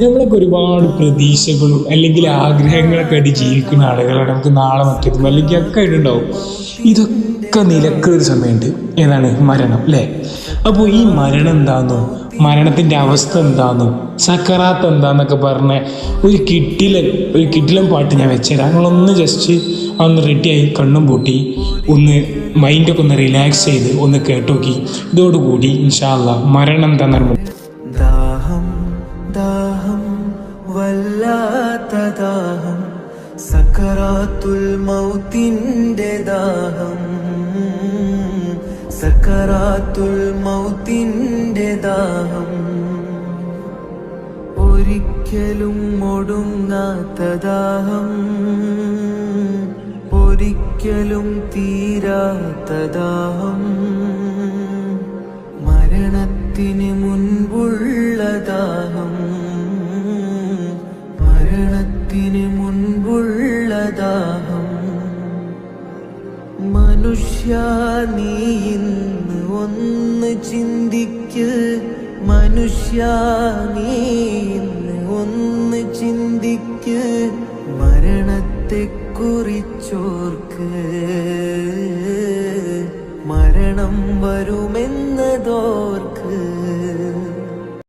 നമ്മളൊക്കെ ഒരുപാട് പ്രതീക്ഷകളും അല്ലെങ്കിൽ ആഗ്രഹങ്ങളൊക്കെ ആയിട്ട് ജീവിക്കുന്ന ആളുകളാണ്. നമുക്ക് നാളെ മറ്റേതും അല്ലെങ്കിൽ ഒക്കെ ആയിട്ടുണ്ടാവും. ഇതൊക്കെ നിലക്കൊരു സമയമുണ്ട്, ഏതാണ് മരണം, അല്ലേ? അപ്പോൾ ഈ മരണം എന്താണെന്നും മരണത്തിൻ്റെ അവസ്ഥ എന്താണെന്നും സക്കറാത്ത് എന്താന്നൊക്കെ പറഞ്ഞ ഒരു കിട്ടിലൻ പാട്ട് ഞാൻ വെച്ചുതരാം. നിങ്ങളൊന്ന് ജസ്റ്റ് ഒന്ന് റെഡിയായി കണ്ണും പൂട്ടി ഒന്ന് മൈൻഡൊക്കെ ഒന്ന് റിലാക്സ് ചെയ്ത് ഒന്ന് കേട്ടോക്കി. ഇതോടുകൂടി ഇൻഷാ അല്ലാഹ് മരണം എന്താണെന്ന് ദാഹം ദാഹം വല്ലാത്ത ദാഹം, സക്കറാത്തുൽ മൗത്തിൻ്റെ ദാഹം, സക്കറാത്തുൽ മൗത്തിൻ്റെ ദാഹം. ഒരിക്കലും ഒടുങ്ങാത്ത ദാഹം, ഒരിക്കലും തീരാത്ത ദാഹം, മരണത്തിന് മുൻപുള്ള ദാഹം, മരണത്തിന് മുൻപുള്ള ദാഹം. മനുഷ്യ നീ ഇന്ന് ഒന്ന് ചിന്തിക്ക്, മനുഷ്യ നീ ഇന്ന് ഒന്ന് ചിന്തിക്ക്, മരണത്തെ കുറിച്ചോർക്ക്, മരണം വരുമെന്നതോർക്ക്.